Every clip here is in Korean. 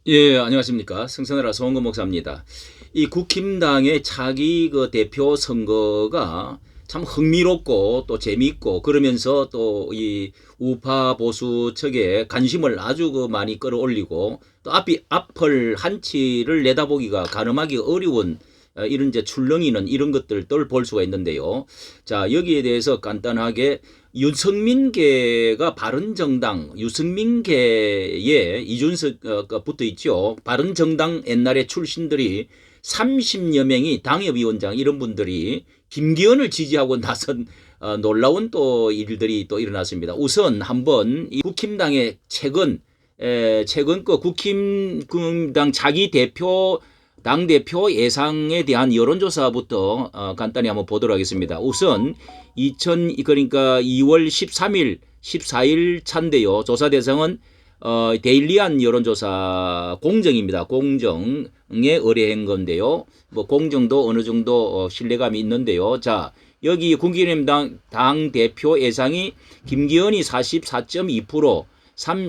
예, 안녕하십니까. 성선회라 송은건 목사입니다. 이 국힘당의 차기 대표 선거가 참 흥미롭고 또 재미있고 그러면서 또 이 우파 보수 측에 관심을 아주 많이 끌어올리고 또 앞을 한치를 내다보기가 가늠하기 어려운 이런 이제 출렁이는 이런 것들을 볼 수가 있는데요. 자, 여기에 대해서 간단하게 윤석민계가 바른정당, 유승민계에 이준석 붙어 있죠. 바른정당 옛날에 출신들이 30여 명이 당협위원장 이런 분들이 김기현을 지지하고 나선 놀라운 또 일들이 또 일어났습니다. 우선 한번 이 국힘당의 최근 국힘당 자기 당대표 예상에 대한 여론조사부터 간단히 한번 보도록 하겠습니다. 우선 그러니까 2월 13일, 14일 차인데요. 조사 대상은 데일리안 여론조사 공정입니다. 공정에 의뢰한 건데요. 뭐 공정도 어느 정도 신뢰감이 있는데요. 자, 여기 국민의힘 당 대표 예상이 김기현이 44.2%,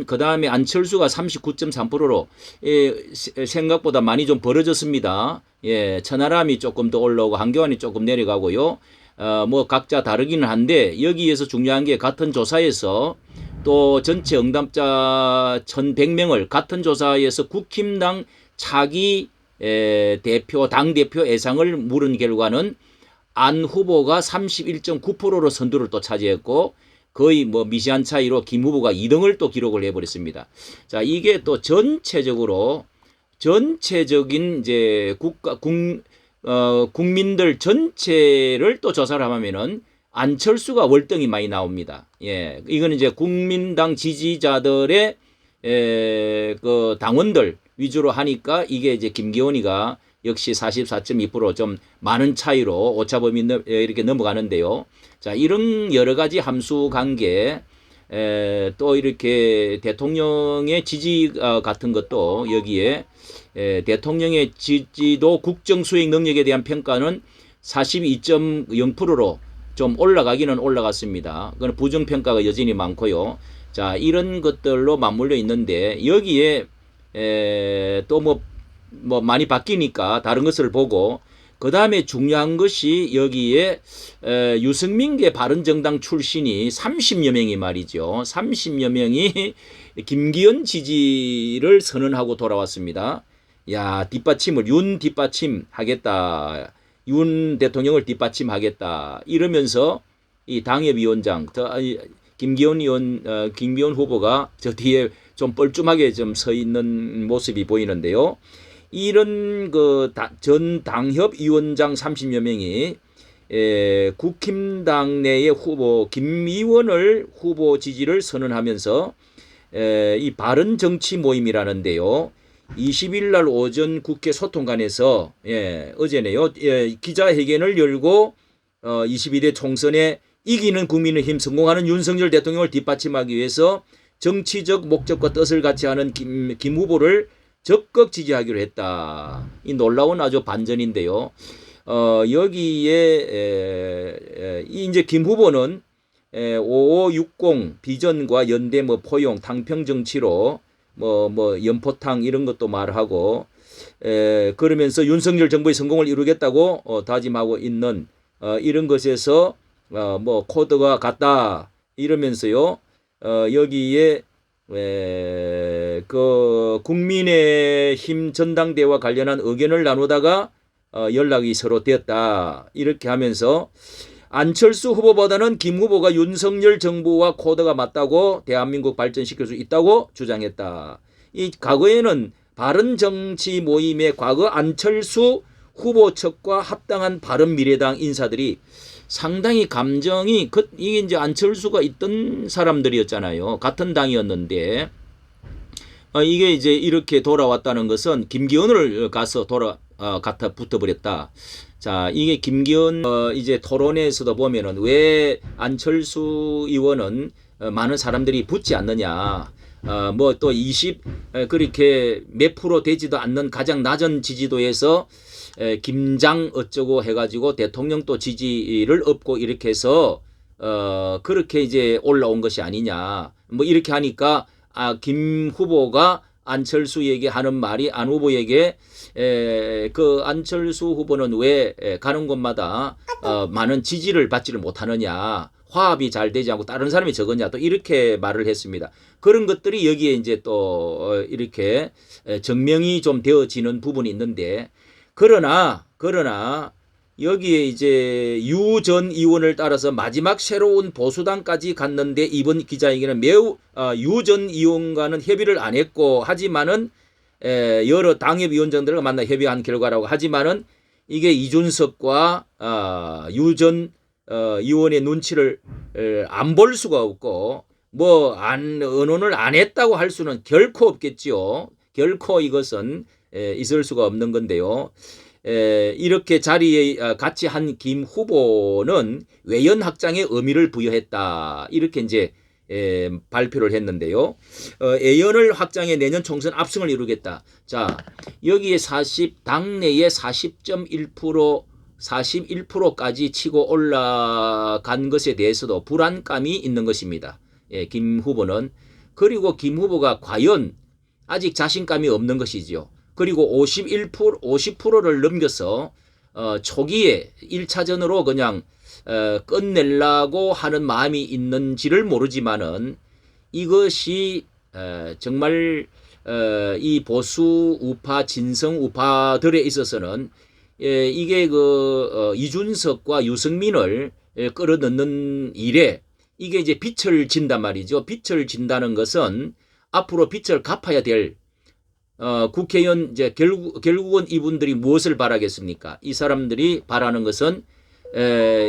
그 다음에 안철수가 39.3%로 생각보다 많이 좀 벌어졌습니다. 예, 천하람이 조금 더 올라오고 한교안이 조금 내려가고요. 뭐 각자 다르기는 한데 여기에서 중요한 게 같은 조사에서 또 전체 응답자 1,100명을 같은 조사에서 국힘당 차기 당대표 예상을 물은 결과는 안 후보가 31.9%로 선두를 또 차지했고 거의 뭐 미세한 차이로 김 후보가 2등을 또 기록을 해버렸습니다. 자, 이게 또 전체적인 이제 국민들 전체를 또 조사를 하면은 안철수가 월등히 많이 나옵니다. 예, 이거는 이제 국민당 지지자들의 그 당원들 위주로 하니까 이게 이제 김기현이가 역시 44.2%좀 많은 차이로 오차범위 이렇게 넘어가는데요. 자, 이런 여러 가지 함수 관계 또 이렇게 대통령의 지지 같은 것도 여기에 대통령의 지지도 국정 수행 능력에 대한 평가는 42.0%로 좀 올라가기는 올라갔습니다. 그건 부정평가가 여전히 많고요. 자, 이런 것들로 맞물려 있는데 여기에 또 뭐 많이 바뀌니까 다른 것을 보고 그 다음에 중요한 것이 여기에 유승민계 바른정당 출신이 30여 명이 말이죠. 30여 명이 김기현 지지를 선언하고 돌아왔습니다. 야, 윤 뒷받침 하겠다. 윤 대통령을 뒷받침하겠다. 이러면서 이 당협위원장, 김기현 후보가 저 뒤에 좀 뻘쭘하게 좀 서 있는 모습이 보이는데요. 이런 전 당협위원장 30여 명이 국힘당 내의 후보 김미원을 후보 지지를 선언하면서 이 바른정치 모임이라는데요. 20일 날 오전 국회 소통관에서 어제네요. 기자회견을 열고 22대 총선에 이기는 국민의힘 성공하는 윤석열 대통령을 뒷받침하기 위해서 정치적 목적과 뜻을 같이 하는 김 후보를 적극 지지하기로 했다. 이 놀라운 아주 반전인데요. 여기에 이제 김 후보는 5560 비전과 연대 뭐 포용 탕평 정치로 뭐 연포탕 이런 것도 말하고 그러면서 윤석열 정부의 성공을 이루겠다고 다짐하고 있는 이런 것에서 뭐 코드가 같다 이러면서요. 여기에 그 국민의힘 전당대회와 관련한 의견을 나누다가 연락이 서로 되었다. 이렇게 하면서 안철수 후보보다는 김 후보가 윤석열 정부와 코드가 맞다고 대한민국 발전시킬 수 있다고 주장했다. 이 과거에는 바른정치 모임의 과거 안철수 후보 측과 합당한 바른미래당 인사들이 상당히 감정이 이게 이제 안철수가 있던 사람들이었잖아요. 같은 당이었는데 이게 이제 이렇게 돌아왔다는 것은 김기현을 가서 갖다 붙어버렸다. 자, 이게 김기현 이제 토론회에서도 보면은 왜 안철수 의원은 많은 사람들이 붙지 않느냐. 뭐 또 그렇게 몇 프로 되지도 않는 가장 낮은 지지도에서 김장 어쩌고 해가지고 대통령 또 지지를 얻고 이렇게 해서 그렇게 이제 올라온 것이 아니냐. 뭐 이렇게 하니까 김 후보가 안철수에게 하는 말이 안 후보에게 그 안철수 후보는 왜 가는 곳마다 많은 지지를 받지를 못하느냐. 화합이 잘 되지 않고 다른 사람이 적었냐. 또 이렇게 말을 했습니다. 그런 것들이 여기에 이제 또 이렇게 증명이 좀 되어지는 부분이 있는데 그러나 여기에 이제 유 전 의원을 따라서 마지막 새로운 보수당까지 갔는데 이번 기자회견은 매우 유 전 의원과는 협의를 안 했고 하지만은 여러 당협위원장들과 만나 협의한 결과라고 하지만은 이게 이준석과 유 전 의원의 눈치를 안 볼 수가 없고 뭐 언론을 안 했다고 할 수는 결코 없겠지요. 결코 이것은 있을 수가 없는 건데요. 이렇게 자리에 같이 한 김 후보는 외연 확장의 의미를 부여했다. 이렇게 이제 발표를 했는데요. 외연을 확장해 내년 총선 압승을 이루겠다. 자, 여기에 당내에 40.1% 41%까지 치고 올라간 것에 대해서도 불안감이 있는 것입니다. 김 후보는. 그리고 김 후보가 과연 아직 자신감이 없는 것이죠. 그리고 50%를 넘겨서 초기에 1차전으로 그냥 끝내려고 하는 마음이 있는지를 모르지만은 이것이 정말 이 보수 우파 진성 우파들에 있어서는 이게 이준석과 유승민을 끌어넣는 일에 이게 이제 빚을 진단 말이죠. 빚을 진다는 것은 앞으로 빚을 갚아야 될 국회의원 이제 결국은 이분들이 무엇을 바라겠습니까? 이 사람들이 바라는 것은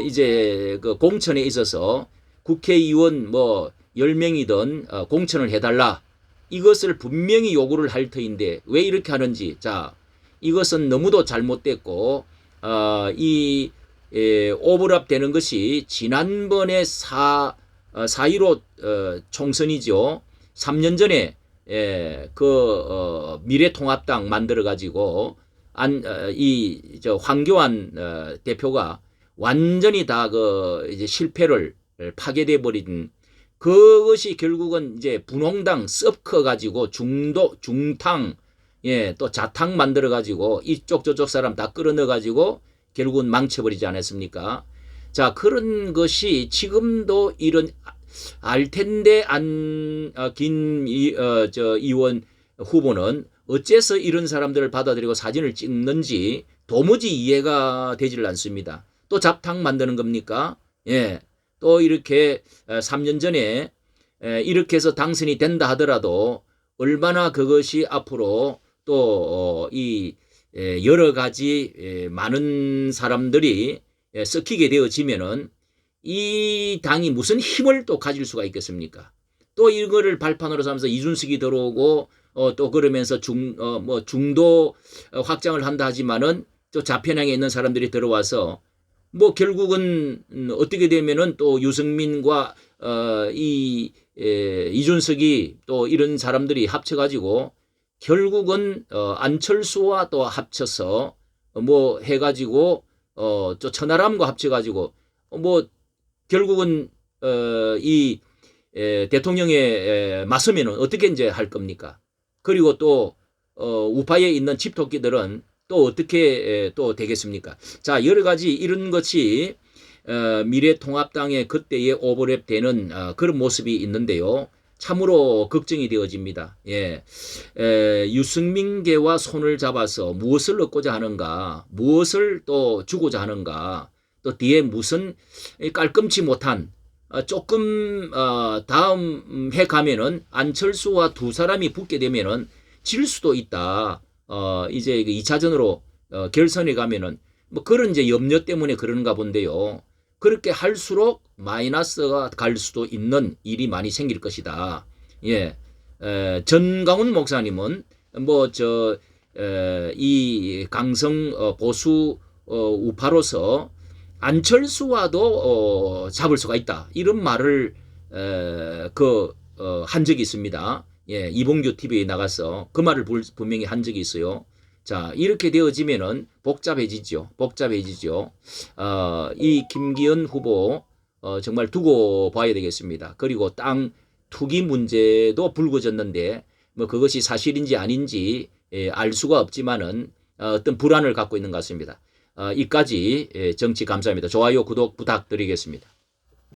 이제 그 공천에 있어서 국회의원 뭐 10명이든 공천을 해달라. 이것을 분명히 요구를 할 터인데 왜 이렇게 하는지. 자, 이것은 너무도 잘못됐고 이 오버랩 되는 것이 지난번에 4.15 총선이죠. 3년 전에 미래통합당 만들어 가지고 황교안 대표가 완전히 다 이제 실패를 파괴돼 버린 그것이 결국은 이제 분홍당 썩혀 가지고 중탕 또 자탕 만들어 가지고 이쪽 저쪽 사람 다 끌어넣어 가지고 결국은 망쳐버리지 않았습니까? 자, 그런 것이 지금도 이런 알 텐데 김 의원 후보는 어째서 이런 사람들을 받아들이고 사진을 찍는지 도무지 이해가 되질 않습니다. 또 잡탕 만드는 겁니까? 예. 또 이렇게 3년 전에 이렇게 해서 당선이 된다 하더라도 얼마나 그것이 앞으로 또 여러 가지 많은 사람들이 섞이게 되어지면은 이 당이 무슨 힘을 또 가질 수가 있겠습니까? 또 이거를 발판으로 삼아서 이준석이 들어오고 또 그러면서 중도 확장을 한다 하지만은 또 좌편향에 있는 사람들이 들어와서 뭐 결국은 어떻게 되면은 또 유승민과 이준석이 또 이런 사람들이 합쳐가지고 결국은 안철수와 또 합쳐서 뭐 해가지고 또 천하람과 합쳐가지고 뭐 결국은 이 대통령에 맞서면은 어떻게 이제 할 겁니까? 그리고 또 우파에 있는 집토끼들은 또 어떻게 또 되겠습니까? 자, 여러 가지 이런 것이 미래통합당의 그때의 오버랩 되는 그런 모습이 있는데요. 참으로 걱정이 되어집니다. 예. 유승민계와 손을 잡아서 무엇을 얻고자 하는가, 무엇을 또 주고자 하는가, 또 뒤에 무슨 깔끔치 못한 조금 다음 해 가면은 안철수와 두 사람이 붙게 되면은 질 수도 있다. 이제 2차전으로 결선에 가면은 뭐 그런 이제 염려 때문에 그러는가 본데요. 그렇게 할수록 마이너스가 갈 수도 있는 일이 많이 생길 것이다. 예. 전강훈 목사님은 이 강성 보수 우파로서 안철수와도 잡을 수가 있다. 이런 말을 한 적이 있습니다. 예, 이봉규 TV에 나가서 그 말을 분명히 한 적이 있어요. 자, 이렇게 되어지면은 복잡해지죠. 이 김기현 후보 정말 두고 봐야 되겠습니다. 그리고 땅 투기 문제도 불거졌는데 뭐 그것이 사실인지 아닌지 알 수가 없지만은 어떤 불안을 갖고 있는 것 같습니다. 이까지 정치 감사합니다. 좋아요, 구독 부탁드리겠습니다.